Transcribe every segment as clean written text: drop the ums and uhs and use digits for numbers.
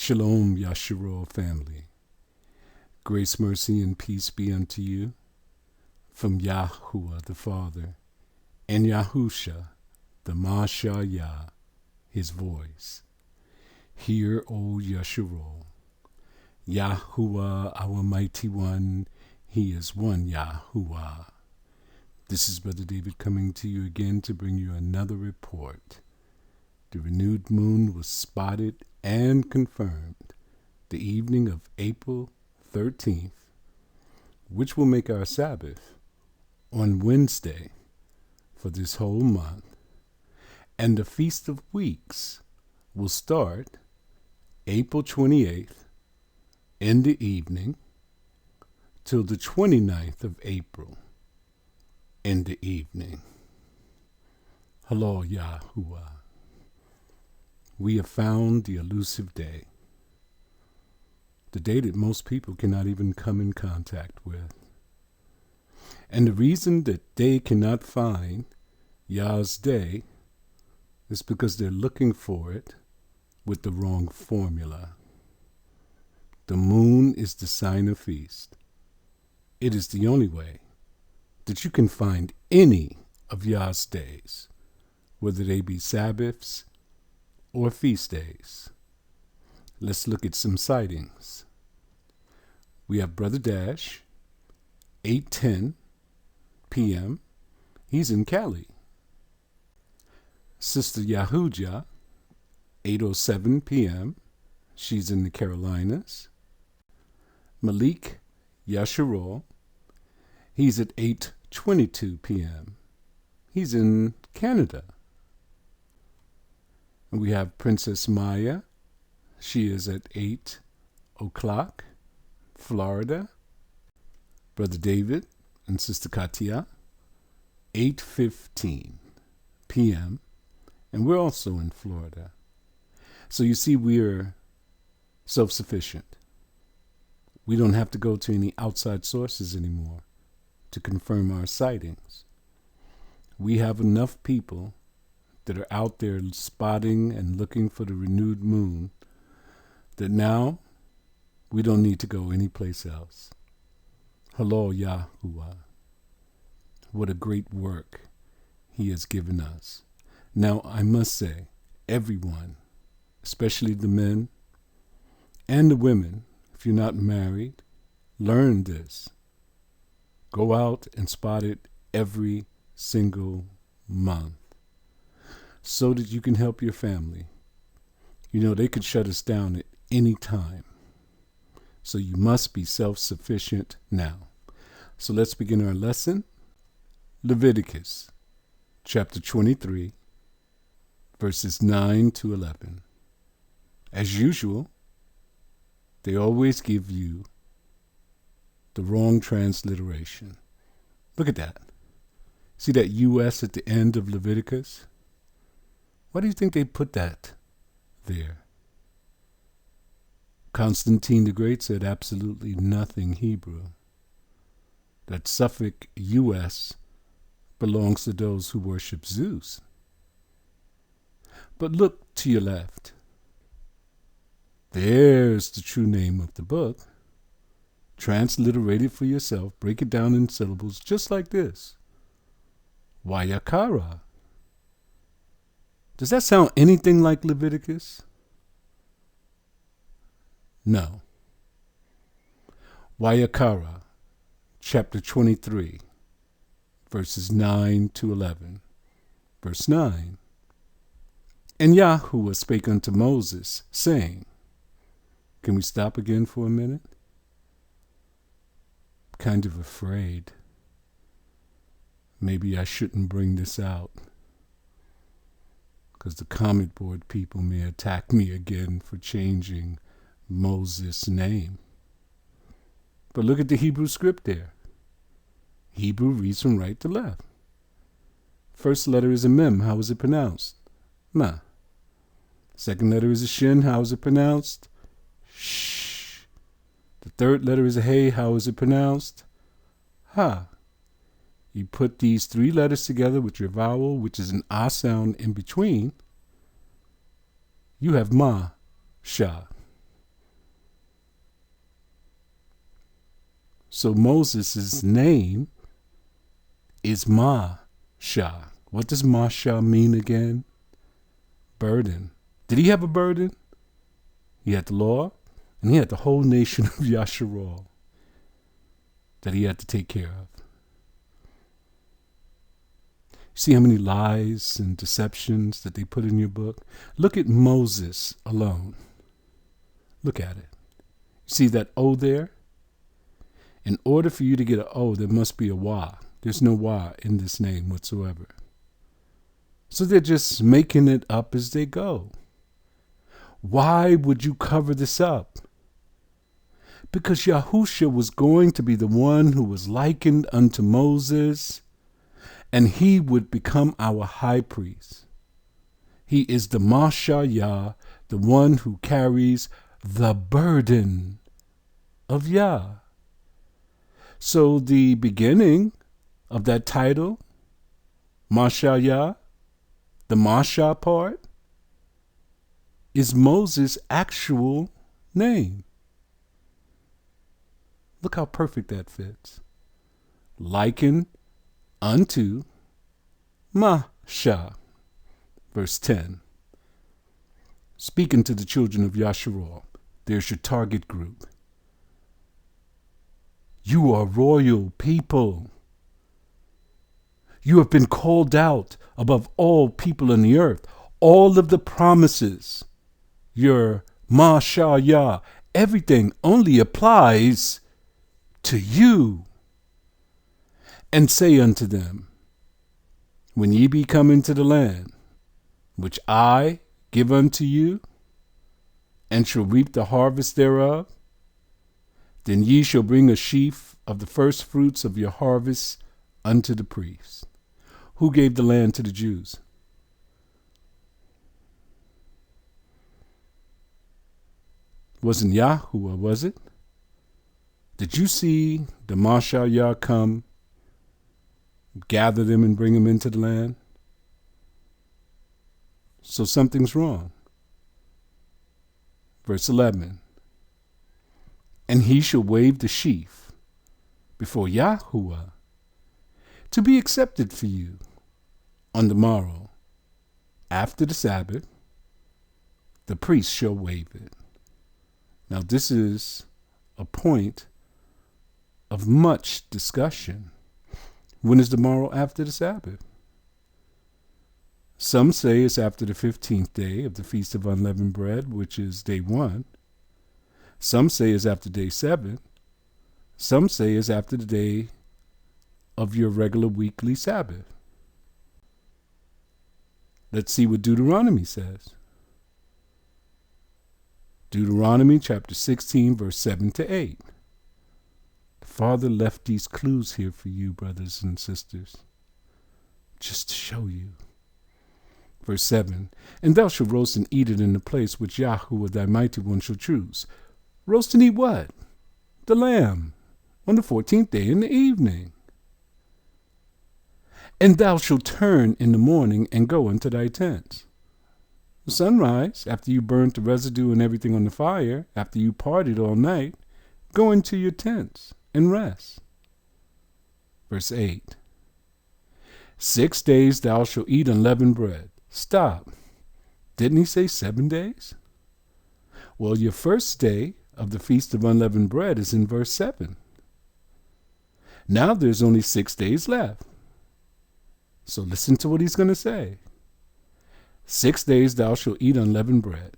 Shalom, Yasharol family. Grace, mercy, and peace be unto you from Yahuwah the Father and Yahusha the Mashayah, his voice. Hear, O Yasharol. Yahuwah, our mighty one, he is one Yahuwah. This is Brother David coming to you again to bring you another report. The renewed moon was spotted and confirmed the evening of April 13th, which will make our Sabbath on Wednesday for this whole month. And the Feast of Weeks will start April 28th in the evening till the 29th of April in the evening. Hello, Yahuwah. We have found the elusive day, the day that most people cannot even come in contact with. And the reason that they cannot find Yah's day is because they're looking for it with the wrong formula. The moon is the sign of feast. It is the only way that you can find any of Yah's days, whether they be Sabbaths or feast days. Let's look at some sightings. We have Brother Dash, 8:10 p.m. He's in Cali. Sister Yahuja, 8:07 p.m. She's in the Carolinas. Malik Yasharol, he's at 8:22 p.m. He's in Canada. And we have Princess Maya. She is at 8 o'clock, Florida. Brother David and Sister Katia, 8:15 p.m. And we're also in Florida. So you see, we're self-sufficient. We don't have to go to any outside sources anymore to confirm our sightings. We have enough people that are out there spotting and looking for the renewed moon that now we don't need to go anyplace else. Hello, Yahuwah. What a great work he has given us. Now, I must say, everyone, especially the men and the women, if you're not married, learn this. Go out and spot it every single month so that you can help your family. You know, they could shut us down at any time. So you must be self-sufficient now. So let's begin our lesson. Leviticus chapter 23, verses 9 to 11. As usual, they always give you the wrong transliteration. Look at that. See that U.S. at the end of Leviticus? Why do you think they put that there? Constantine the Great said absolutely nothing Hebrew. That suffix U.S. belongs to those who worship Zeus. But look to your left. There's the true name of the book. Transliterate it for yourself. Break it down in syllables just like this. Wayakara. Does that sound anything like Leviticus? No. Wayakara, chapter 23, verses 9 to 11. Verse 9. And Yahuwah spake unto Moses, saying, can we stop again for a minute? Kind of afraid. Maybe I shouldn't bring this out, because the comment board people may attack me again for changing Moses' name. But look at the Hebrew script there. Hebrew reads from right to left. First letter is a mem. How is it pronounced? Ma. Second letter is a shin. How is it pronounced? Shh. The third letter is a hey. How is it pronounced? Ha. You put these three letters together with your vowel, which is an ah sound in between. You have ma, sha. So Moses' name is Masha. What does Masha mean again? Burden. Did he have a burden? He had the law, and he had the whole nation of Yasharal that he had to take care of. See how many lies and deceptions that they put in your book? Look at Moses alone. Look at it. See that O there? In order for you to get an O, there must be a Y. There's no Y in this name whatsoever. So they're just making it up as they go. Why would you cover this up? Because Yahusha was going to be the one who was likened unto Moses, and he would become our high priest. He is the Mashayah, the one who carries the burden of Yah. So the beginning of that title, Mashayah, the Masha part, is Moses' actual name. Look how perfect that fits. Likened unto Masha. Verse 10. Speaking to the children of Yasharal, there's your target group. You are royal people. You have been called out above all people on the earth. All of the promises, your Mashayah, everything only applies to you. And say unto them, when ye be come into the land, which I give unto you, and shall reap the harvest thereof, then ye shall bring a sheaf of the first fruits of your harvest unto the priest. Who gave the land to the Jews? Wasn't Yahuwah, was it? Did you see the Mashayah come, gather them and bring them into the land? So something's wrong. Verse 11. And he shall wave the sheaf before Yahuwah to be accepted for you on the morrow. After the Sabbath, the priest shall wave it. Now this is a point of much discussion. When is the morrow after the Sabbath? Some say it's after the 15th day of the Feast of Unleavened Bread, which is day 1. Some say it's after day 7. Some say it's after the day of your regular weekly Sabbath. Let's see what Deuteronomy says. Deuteronomy chapter 16, verse 7 to 8. The Father left these clues here for you, brothers and sisters, just to show you. Verse 7, and thou shalt roast and eat it in the place which Yahuwah thy mighty one shall choose. Roast and eat what? The lamb, on the 14th day in the evening. And thou shalt turn in the morning and go unto thy tents. The sunrise, after you burnt the residue and everything on the fire, after you partied all night, go into your tents and rest. Verse 8, 6 days thou shalt eat unleavened bread. Stop. Didn't he say 7 days? Well, your first day of the Feast of Unleavened Bread is in verse 7. Now there's only 6 days left. So listen to what he's going to say. 6 days thou shalt eat unleavened bread.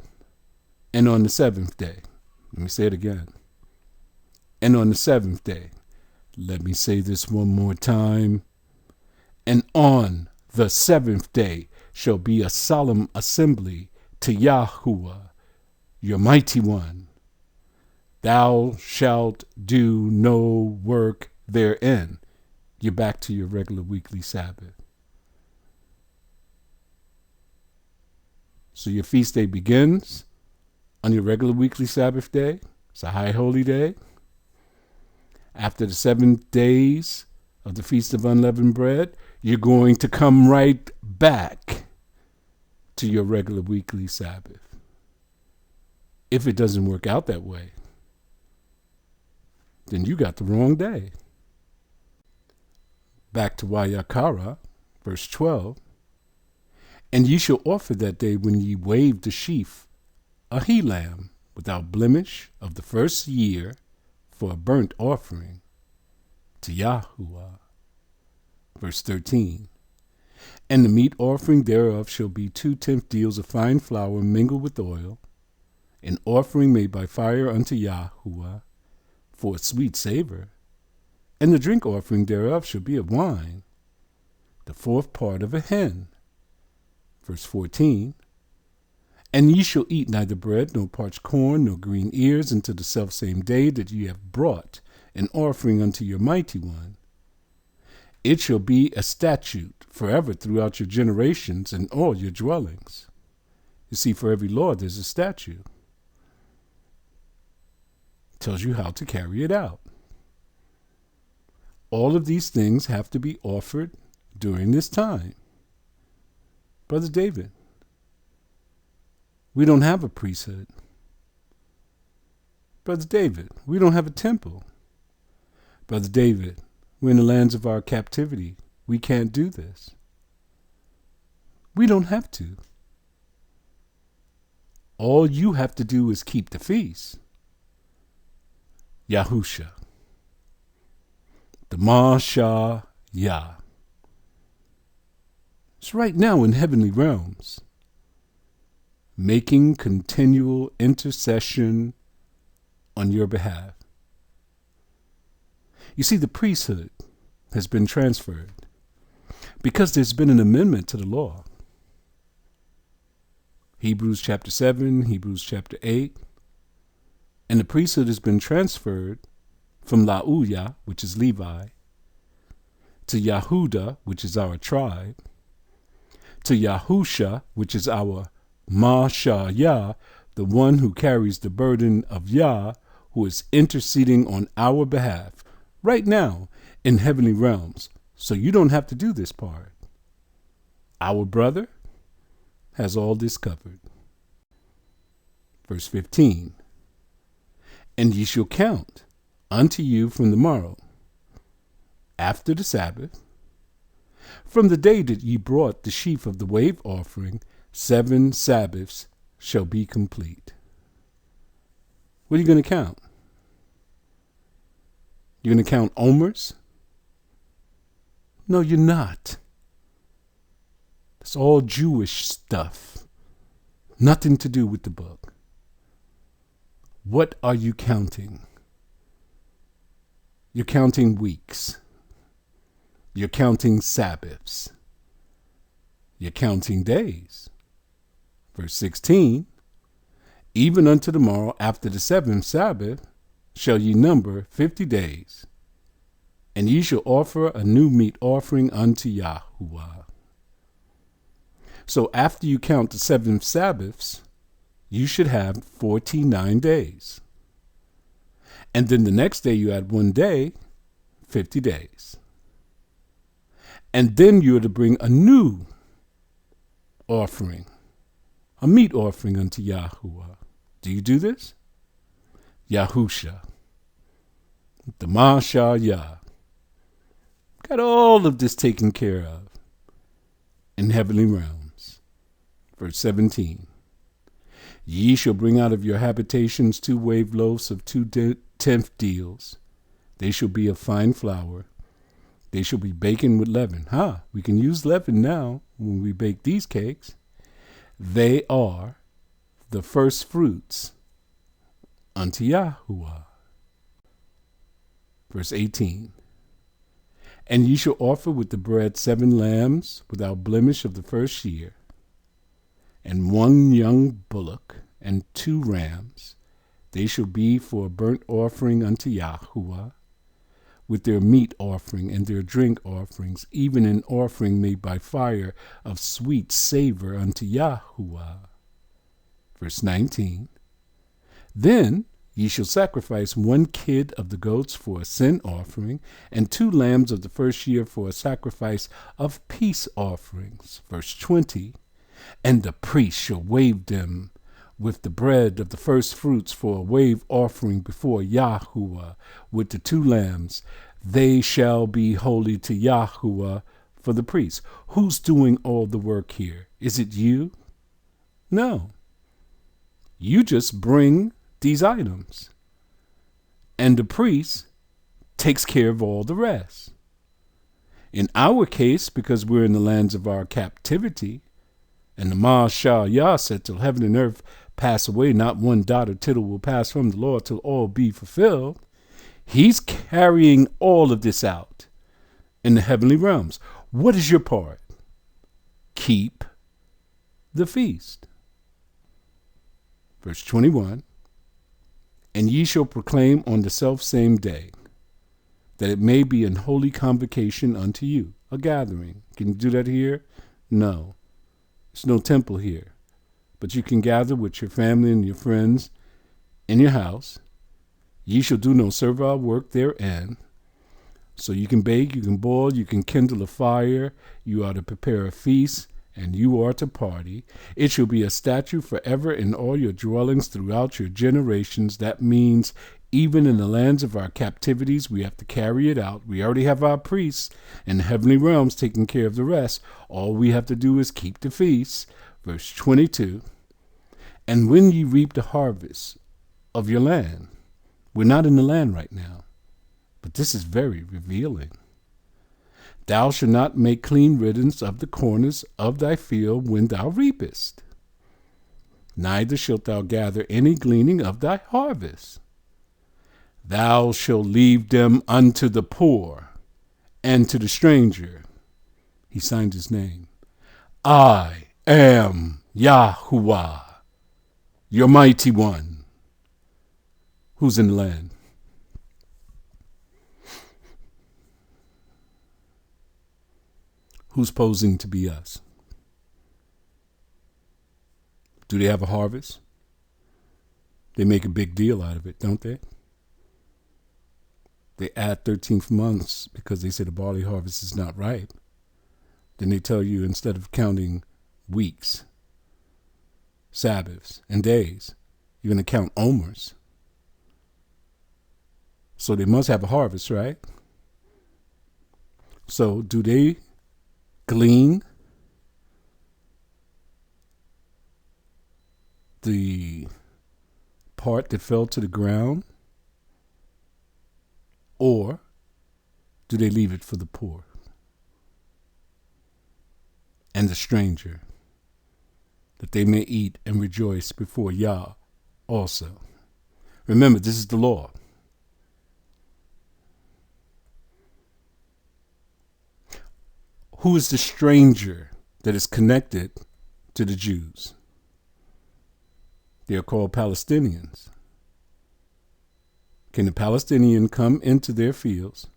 And on the 7th day, let me say it again. And on the 7th day, let me say this one more time. And on the 7th day shall be a solemn assembly to Yahuwah, your mighty one. Thou shalt do no work therein. You're back to your regular weekly Sabbath. So your feast day begins on your regular weekly Sabbath day. It's a high holy day. After the 7 days of the Feast of Unleavened Bread, you're going to come right back to your regular weekly Sabbath. If it doesn't work out that way, then you got the wrong day. Back to Wayakara, verse 12. And ye shall offer that day when ye wave the sheaf a he-lamb without blemish of the first year for a burnt offering to Yahuwah. Verse 13. And the meat offering thereof shall be 2/10 deals of fine flour mingled with oil, an offering made by fire unto Yahuwah for a sweet savor. And the drink offering thereof shall be of wine, the 4th part of a hin. Verse 14. And ye shall eat neither bread, nor parched corn, nor green ears, until the selfsame day that ye have brought an offering unto your mighty one. It shall be a statute forever throughout your generations in all your dwellings. You see, for every law there's a statute. It tells you how to carry it out. All of these things have to be offered during this time. Brother David, we don't have a priesthood. Brother David, we don't have a temple. Brother David, we're in the lands of our captivity. We can't do this. We don't have to. All you have to do is keep the feast. Yahusha. The Masha Yah. It's right now in heavenly realms, making continual intercession on your behalf. You see, the priesthood has been transferred because there's been an amendment to the law. Hebrews chapter 7, Hebrews chapter 8, and the priesthood has been transferred from Lauya, which is Levi, to Yahuda, which is our tribe, to Yahusha, which is our Masha Yah, the one who carries the burden of Yah, who is interceding on our behalf right now in heavenly realms. So you don't have to do this part. Our brother has all this covered. Verse 15. And ye shall count unto you from the morrow, after the Sabbath, from the day that ye brought the sheaf of the wave offering, 7 Sabbaths shall be complete. What are you going to count? You're going to count omers? No, you're not. It's all Jewish stuff. Nothing to do with the book. What are you counting? You're counting weeks. You're counting Sabbaths. You're counting days. Verse 16, even unto the morrow after the 7th Sabbath shall ye number 50 days, and ye shall offer a new meat offering unto Yahuwah. So after you count the 7 Sabbaths, you should have 49 days. And then the next day you add 1 day, 50 days. And then you are to bring a new offering, a meat offering unto Yahuwah. Do you do this? Yahusha, the Masha Yah. Got all of this taken care of in heavenly realms. Verse 17. Ye shall bring out of your habitations 2 wave loaves of 2/10 deals. They shall be of fine flour. They shall be baken with leaven. We can use leaven now when we bake these cakes. They are the first fruits unto Yahuwah. Verse 18. And ye shall offer with the bread 7 lambs without blemish of the first year, and 1 young bullock, and 2 rams. They shall be for a burnt offering unto Yahuwah, with their meat offering and their drink offerings, even an offering made by fire of sweet savor unto Yahuwah. Verse 19. Then ye shall sacrifice 1 kid of the goats for a sin offering, and 2 lambs of the first year for a sacrifice of peace offerings. Verse 20. And the priest shall wave them with the bread of the first fruits for a wave offering before Yahuwah with the 2 lambs. They shall be holy to Yahuwah for the priests. Who's doing all the work here? Is it you? No. You just bring these items. And the priest takes care of all the rest. In our case, because we're in the lands of our captivity, and the Mashal Yah said, till heaven and earth pass away, not one dot or tittle will pass from the Lord till all be fulfilled. He's carrying all of this out in the heavenly realms. What is your part? Keep the feast. Verse 21, and ye shall proclaim on the selfsame day, that it may be an holy convocation unto you, a gathering. Can you do that here? No. There's no temple here. But you can gather with your family and your friends in your house. Ye shall do no servile work therein. So you can bake, you can boil, you can kindle a fire, you are to prepare a feast, and you are to party. It shall be a statute forever in all your dwellings throughout your generations. That means even in the lands of our captivities, we have to carry it out. We already have our priests in the heavenly realms taking care of the rest. All we have to do is keep the feast. Verse 22, and when ye reap the harvest of your land, we're not in the land right now, but this is very revealing. Thou shalt not make clean riddance of the corners of thy field when thou reapest. Neither shalt thou gather any gleaning of thy harvest. Thou shalt leave them unto the poor and to the stranger. He signed his name. I am Yahuwah, your mighty one. Who's in the land? Who's posing to be us? Do they have a harvest? They make a big deal out of it, don't they? They add 13th months because they say the barley harvest is not ripe. Then they tell you instead of counting weeks, Sabbaths, and days, you're going to count omers. So they must have a harvest, right? So do they glean the part that fell to the ground, or do they leave it for the poor and the stranger, that they may eat and rejoice before Yah also? Remember, this is the law. Who is the stranger that is connected to the Jews? They are called Palestinians. Can the Palestinian come into their fields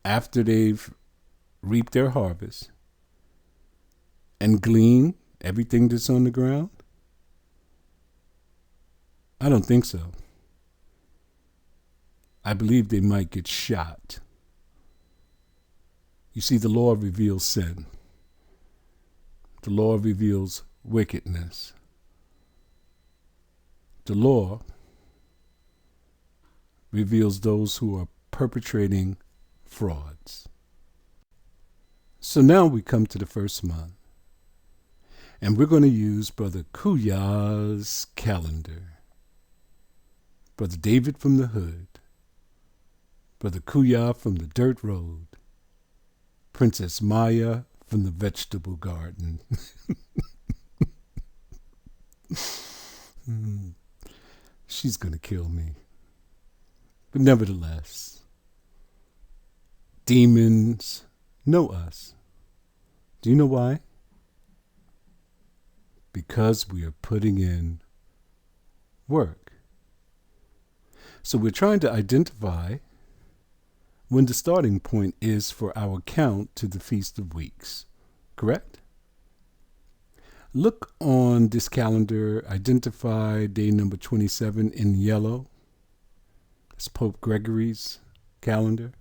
after they've reaped their harvest and glean everything that's on the ground? I don't think so. I believe they might get shot. You see, the law reveals sin. The law reveals wickedness. The law reveals those who are perpetrating frauds. So now we come to the first month, and we're going to use Brother Kuya's calendar. Brother David from the hood, Brother Kuya from the dirt road, Princess Maya from the vegetable garden. She's going to kill me. But nevertheless, demons know us. Do you know why? Because we are putting in work. So we're trying to identify when the starting point is for our count to the Feast of Weeks. Correct? Look on this calendar, identify day number 27 in yellow. It's Pope Gregory's calendar.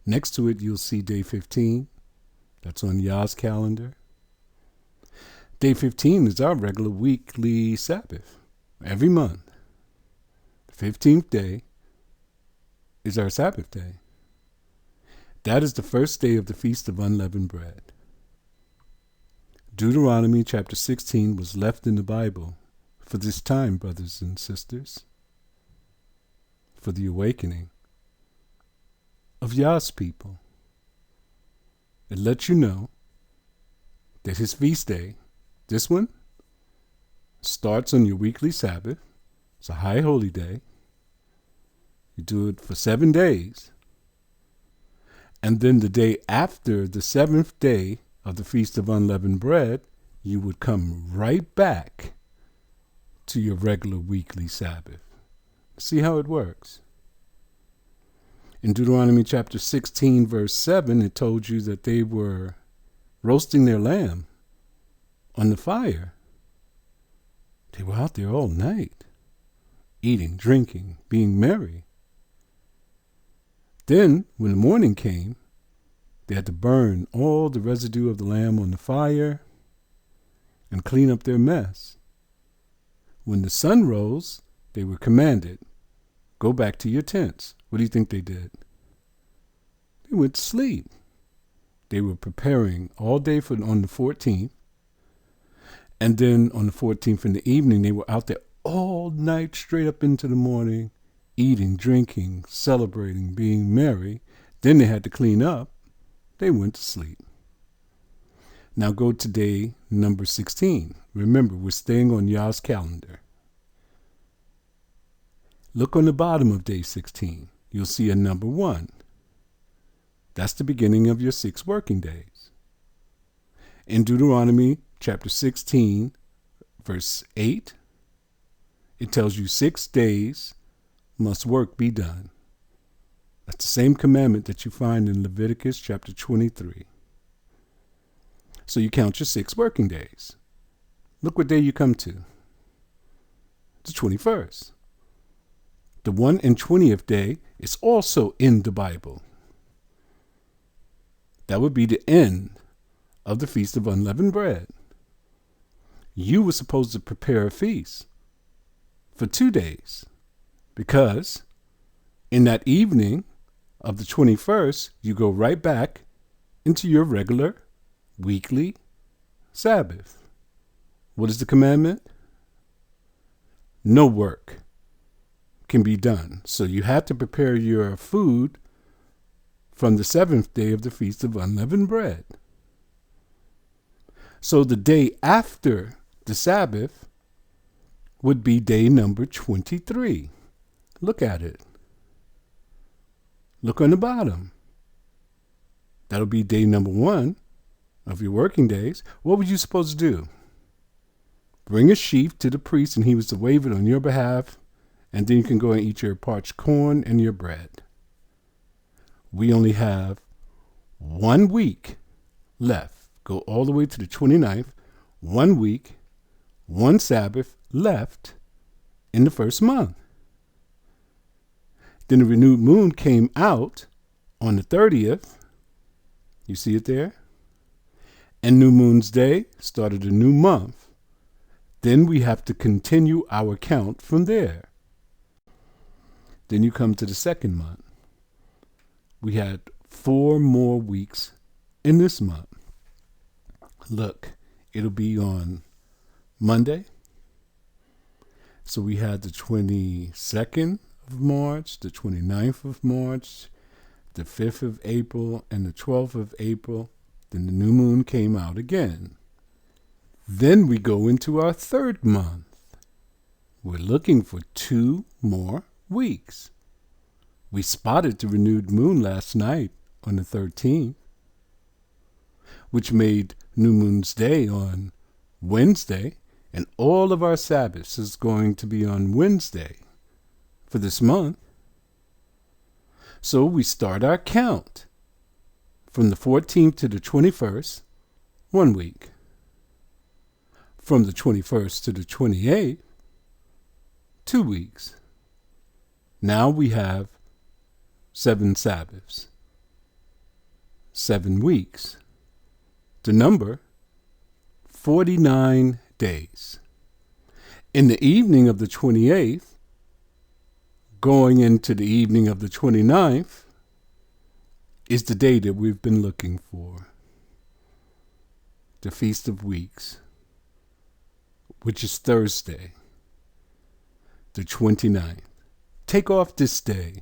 Next to it, you'll see day 15. That's on Yah's calendar. Day 15 is our regular weekly Sabbath. Every month, the 15th day is our Sabbath day. That is the first day of the Feast of Unleavened Bread. Deuteronomy chapter 16 was left in the Bible for this time, brothers and sisters, for the awakening of Yah's people. It lets you know that his feast day, this one, starts on your weekly Sabbath. It's a high holy day. You do it for 7 days. And then the day after the 7th day of the Feast of Unleavened Bread, you would come right back to your regular weekly Sabbath. See how it works. In Deuteronomy chapter 16, verse 7, it told you that they were roasting their lamb on the fire. They were out there all night, eating, drinking, being merry. Then, when the morning came, they had to burn all the residue of the lamb on the fire and clean up their mess. When the sun rose, they were commanded, go back to your tents. What do you think they did? They went to sleep. They were preparing all day on the 14th. And then on the 14th in the evening, they were out there all night, straight up into the morning, eating, drinking, celebrating, being merry. Then they had to clean up. They went to sleep. Now go to day number 16. Remember, we're staying on Yah's calendar. Look on the bottom of day 16. You'll see a number 1. That's the beginning of your 6 working days. In Deuteronomy chapter 16, verse 8, it tells you 6 days must work be done. That's the same commandment that you find in Leviticus chapter 23. So you count your 6 working days. Look what day you come to. The 21st. The 1 and 20th day is also in the Bible. That would be the end of the Feast of Unleavened Bread. You were supposed to prepare a feast for 2 days because in that evening of the 21st, you go right back into your regular weekly Sabbath. What is the commandment? No work can be done. So you have to prepare your food from the 7th day of the Feast of Unleavened Bread. So the day after the Sabbath would be day number 23. Look at it. Look on the bottom. That'll be day number 1 of your working days. What were you supposed to do? Bring a sheaf to the priest and he was to wave it on your behalf, and then you can go and eat your parched corn and your bread. We only have 1 week left. Go all the way to the 29th. 1 week, 1 Sabbath left in the first month. Then the renewed moon came out on the 30th. You see it there? And New Moon's Day started a new month. Then we have to continue our count from there. Then you come to the second month. We had 4 more weeks in this month. Look, it'll be on Monday. So we had the 22nd of March, the 29th of March, the 5th of April, and the 12th of April. Then the new moon came out again. Then we go into our 3rd month. We're looking for 2 more weeks. We spotted the renewed moon last night on the 13th, which made New Moon's Day on Wednesday, and all of our Sabbaths is going to be on Wednesday for this month. So we start our count from the 14th to the 21st, 1 week. From the 21st to the 28th, 2 weeks. Now we have 7 Sabbaths, 7 weeks. The number 49 days. In the evening of the 28th, going into the evening of the 29th, is the day that we've been looking for. The Feast of Weeks, which is Thursday, the 29th. Take off this day.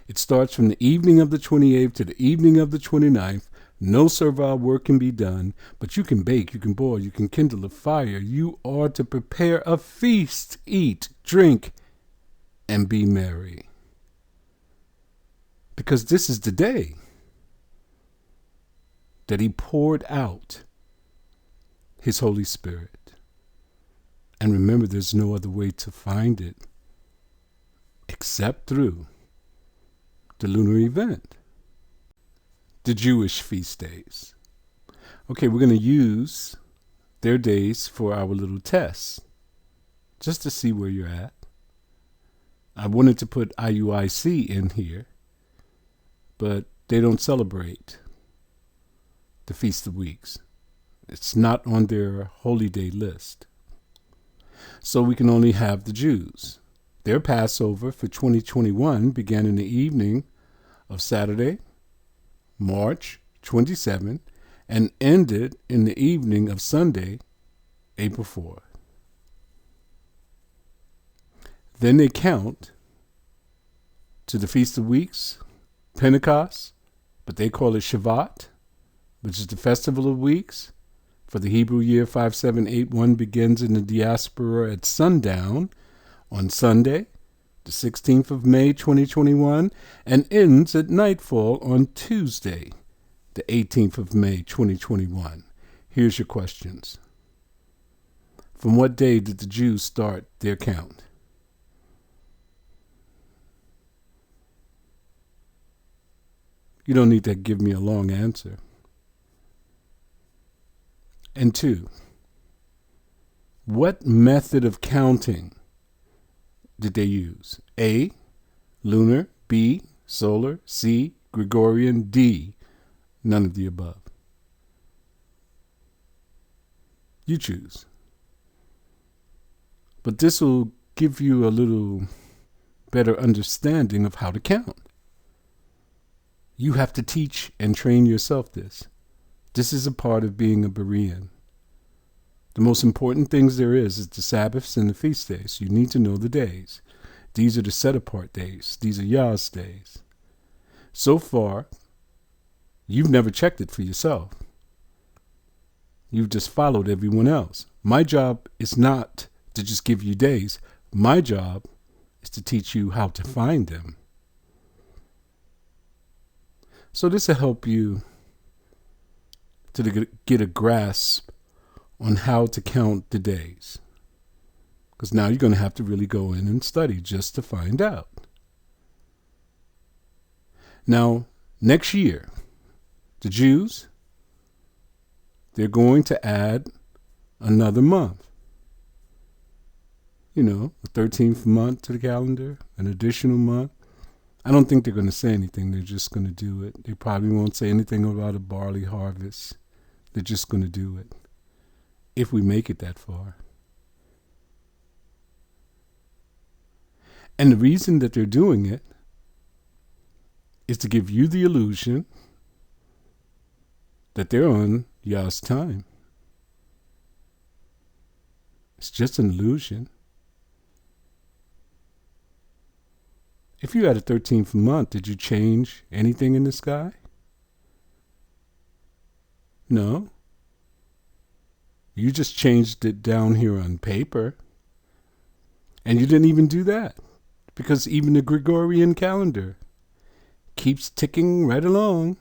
It starts from the evening of the 28th to the evening of the 29th. No servile work can be done, but you can bake, you can boil, you can kindle a fire. You are to prepare a feast, eat, drink, and be merry. Because this is the day that he poured out his Holy Spirit. And remember, there's no other way to find it except through the lunar event, the Jewish feast days. Okay, we're going to use their days for our little test, just to see where you're at. I wanted to put IUIC in here, but they don't celebrate the Feast of Weeks. It's not on their holy day list. So we can only have the Jews. Their Passover for 2021 began in the evening of Saturday, March 27, and ended in the evening of Sunday, April 4. Then they count to the Feast of Weeks, Pentecost, but they call it Shabbat, which is the Festival of Weeks. For the Hebrew year 5781 begins in the diaspora at sundown on Sunday, the 16th of May 2021, and ends at nightfall on Tuesday, the 18th of May 2021. Here's your questions. From what day did the Jews start their count? You don't need to give me a long answer. And 2, what method of counting did they use? A, lunar, B, solar, C, Gregorian, D, none of the above. You choose. But this will give you a little better understanding of how to count. You have to teach and train yourself this. This is a part of being a Berean. The most important things there is the Sabbaths and the feast days. You need to know the days. These are the set-apart days. These are Yah's days. So far, you've never checked it for yourself. You've just followed everyone else. My job is not to just give you days. My job is to teach you how to find them. So this will help you to get a grasp on how to count the days. Because now you're going to have to really go in and study just to find out. Now, next year, the Jews, they're going to add another month. You know, a 13th month to the calendar, an additional month. I don't think they're going to say anything. They're just going to do it. They probably won't say anything about a barley harvest. They're just going to do it. If we make it that far. And the reason that they're doing it is to give you the illusion that they're on Yah's time. It's just an illusion. If you had a 13th month, did you change anything in the sky? No. You just changed it down here on paper. And you didn't even do that. Because even the Gregorian calendar keeps ticking right along.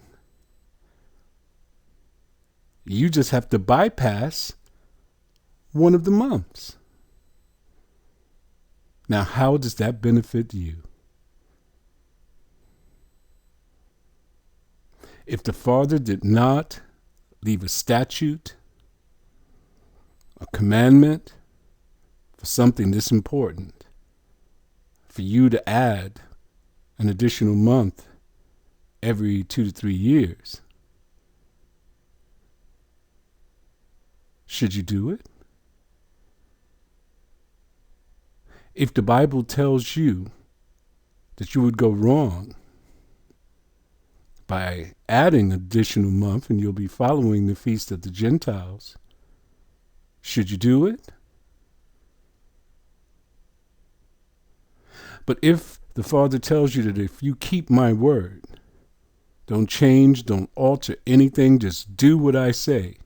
You just have to bypass one of the months. Now, how does that benefit you? If the Father did not leave a statute, a commandment for something this important, for you to add an additional month every 2 to 3 years, Should you do it? If the Bible tells you that you would go wrong by adding an additional month and you'll be following the feast of the Gentiles, should you do it? But if the Father tells you that if you keep my word, don't change, don't alter anything, just do what I say,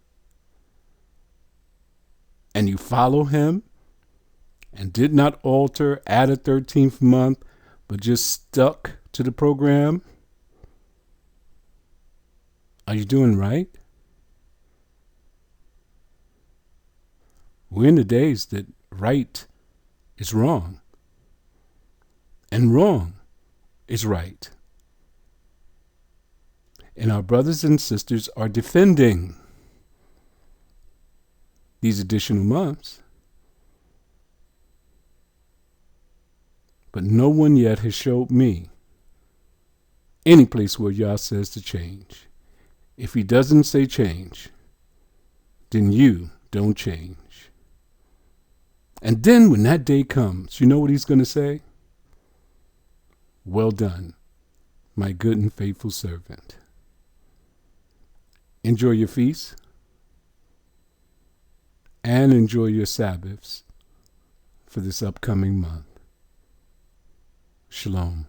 and you follow him and did not alter, add a 13th month, but just stuck to the program, are you doing right? We're in the days that right is wrong and wrong is right. And our brothers and sisters are defending these additional months. But no one yet has showed me any place where Yah says to change. If he doesn't say change, then you don't change. And then when that day comes, you know what he's going to say? Well done, my good and faithful servant. Enjoy your feasts and enjoy your Sabbaths for this upcoming month. Shalom.